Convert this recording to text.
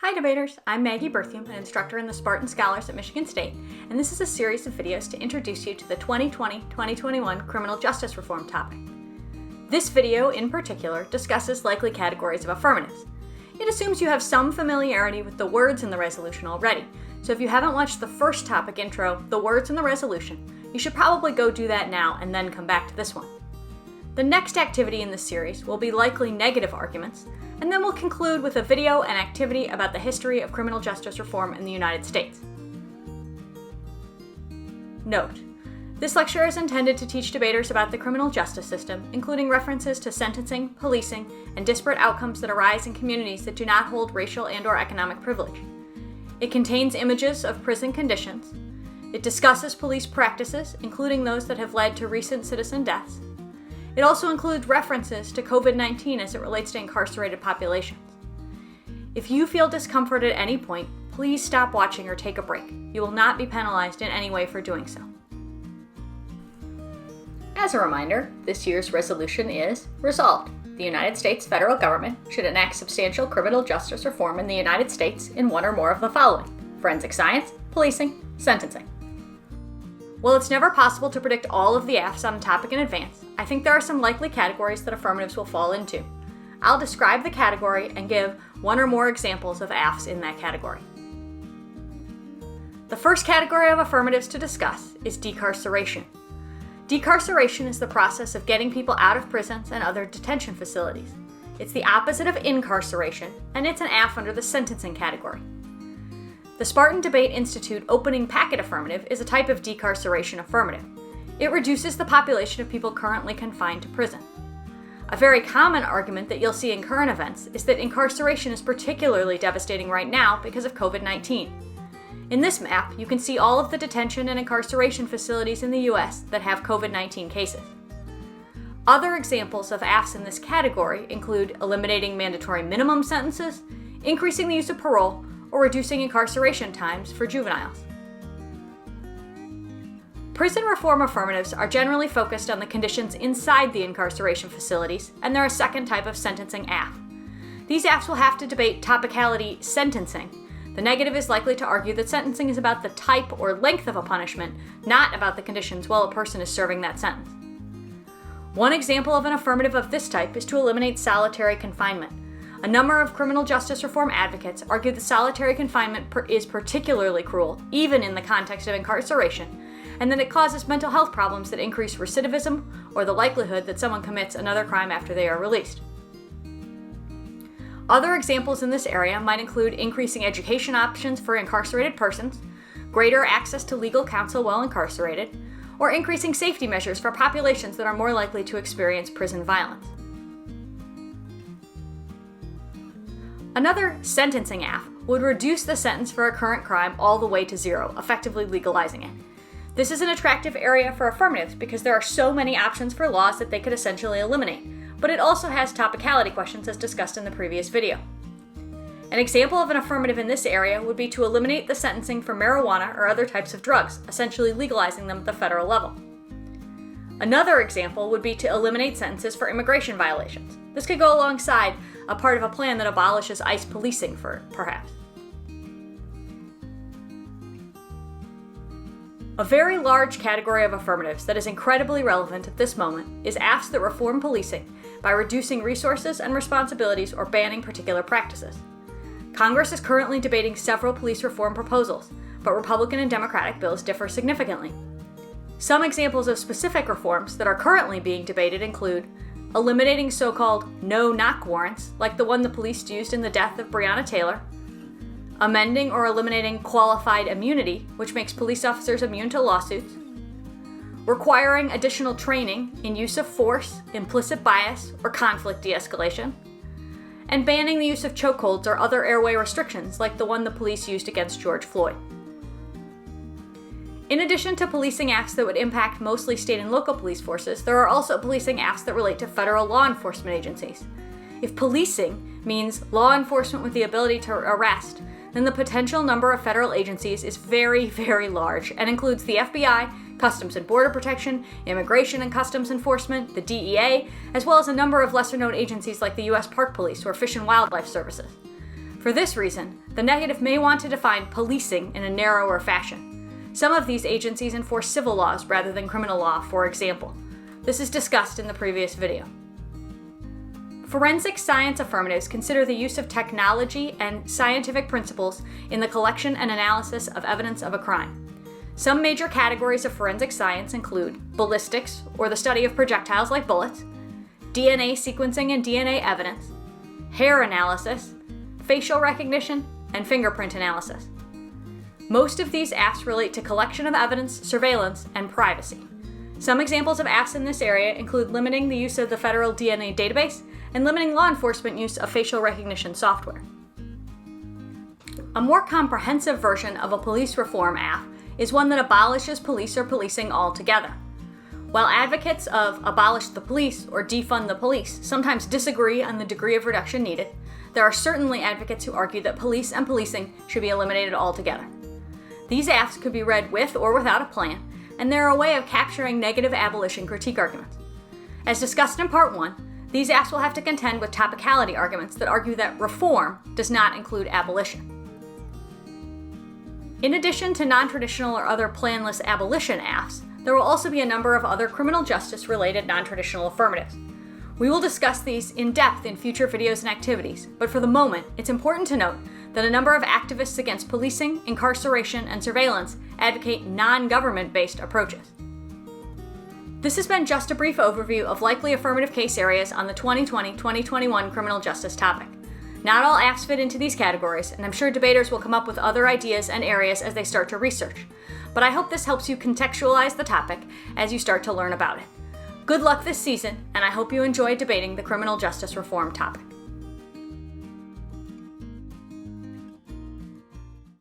Hi debaters, I'm Maggie Berthiaume, an instructor in the Spartan Scholars at Michigan State, and this is a series of videos to introduce you to the 2020-2021 criminal justice reform topic. This video, in particular, discusses likely categories of affirmatives. It assumes you have some familiarity with the words in the resolution already, so if you haven't watched the first topic intro, the words in the resolution, you should probably go do that now and then come back to this one. The next activity in this series will be likely negative arguments, and then we'll conclude with a video and activity about the history of criminal justice reform in the United States. Note: this lecture is intended to teach debaters about the criminal justice system, including references to sentencing, policing, and disparate outcomes that arise in communities that do not hold racial and/or economic privilege. It contains images of prison conditions. It discusses police practices, including those that have led to recent citizen deaths. It also includes references to COVID-19 as it relates to incarcerated populations. If you feel discomfort at any point, please stop watching or take a break. You will not be penalized in any way for doing so. As a reminder, this year's resolution is resolved. The United States federal government should enact substantial criminal justice reform in the United States in one or more of the following: forensic science, policing, sentencing. While it's never possible to predict all of the AFs on a topic in advance, I think there are some likely categories that affirmatives will fall into. I'll describe the category and give one or more examples of AFs in that category. The first category of affirmatives to discuss is decarceration. Decarceration is the process of getting people out of prisons and other detention facilities. It's the opposite of incarceration, and it's an AF under the sentencing category. The Spartan Debate Institute opening packet affirmative is a type of decarceration affirmative. It reduces the population of people currently confined to prison. A very common argument that you'll see in current events is that incarceration is particularly devastating right now because of COVID-19. In this map, you can see all of the detention and incarceration facilities in the US that have COVID-19 cases. Other examples of AFs in this category include eliminating mandatory minimum sentences, increasing the use of parole, or reducing incarceration times for juveniles. Prison reform affirmatives are generally focused on the conditions inside the incarceration facilities, and they're a second type of sentencing AF. These AFs will have to debate topicality sentencing. The negative is likely to argue that sentencing is about the type or length of a punishment, not about the conditions while a person is serving that sentence. One example of an affirmative of this type is to eliminate solitary confinement. A number of criminal justice reform advocates argue that solitary confinement is particularly cruel, even in the context of incarceration, and that it causes mental health problems that increase recidivism or the likelihood that someone commits another crime after they are released. Other examples in this area might include increasing education options for incarcerated persons, greater access to legal counsel while incarcerated, or increasing safety measures for populations that are more likely to experience prison violence. Another sentencing AF would reduce the sentence for a current crime all the way to zero, effectively legalizing it. This is an attractive area for affirmatives because there are so many options for laws that they could essentially eliminate, but it also has topicality questions as discussed in the previous video. An example of an affirmative in this area would be to eliminate the sentencing for marijuana or other types of drugs, essentially legalizing them at the federal level. Another example would be to eliminate sentences for immigration violations. This could go alongside a part of a plan that abolishes ICE policing, perhaps. A very large category of affirmatives that is incredibly relevant at this moment is AFs that reform policing by reducing resources and responsibilities or banning particular practices. Congress is currently debating several police reform proposals, but Republican and Democratic bills differ significantly. Some examples of specific reforms that are currently being debated include eliminating so-called no-knock warrants, like the one the police used in the death of Breonna Taylor, amending or eliminating qualified immunity, which makes police officers immune to lawsuits, requiring additional training in use of force, implicit bias, or conflict de-escalation, and banning the use of chokeholds or other airway restrictions, like the one the police used against George Floyd. In addition to policing AFs that would impact mostly state and local police forces, there are also policing AFs that relate to federal law enforcement agencies. If policing means law enforcement with the ability to arrest, then the potential number of federal agencies is very, very large and includes the FBI, Customs and Border Protection, Immigration and Customs Enforcement, the DEA, as well as a number of lesser-known agencies like the U.S. Park Police or Fish and Wildlife Services. For this reason, the negative may want to define policing in a narrower fashion. Some of these agencies enforce civil laws rather than criminal law, for example. This is discussed in the previous video. Forensic science affirmatives consider the use of technology and scientific principles in the collection and analysis of evidence of a crime. Some major categories of forensic science include ballistics, or the study of projectiles like bullets, DNA sequencing and DNA evidence, hair analysis, facial recognition, and fingerprint analysis. Most of these asks relate to collection of evidence, surveillance, and privacy. Some examples of asks in this area include limiting the use of the federal DNA database and limiting law enforcement use of facial recognition software. A more comprehensive version of a police reform ask is one that abolishes police or policing altogether. While advocates of abolish the police or defund the police sometimes disagree on the degree of reduction needed, there are certainly advocates who argue that police and policing should be eliminated altogether. These asks could be read with or without a plan, and they're a way of capturing negative abolition critique arguments. As discussed in Part 1, these asks will have to contend with topicality arguments that argue that reform does not include abolition. In addition to non-traditional or other planless abolition asks, there will also be a number of other criminal justice-related non-traditional affirmatives. We will discuss these in depth in future videos and activities, but for the moment, it's important to note that a number of activists against policing, incarceration, and surveillance advocate non-government-based approaches. This has been just a brief overview of likely affirmative case areas on the 2020-2021 criminal justice topic. Not all asks fit into these categories, and I'm sure debaters will come up with other ideas and areas as they start to research. But I hope this helps you contextualize the topic as you start to learn about it. Good luck this season, and I hope you enjoy debating the criminal justice reform topic.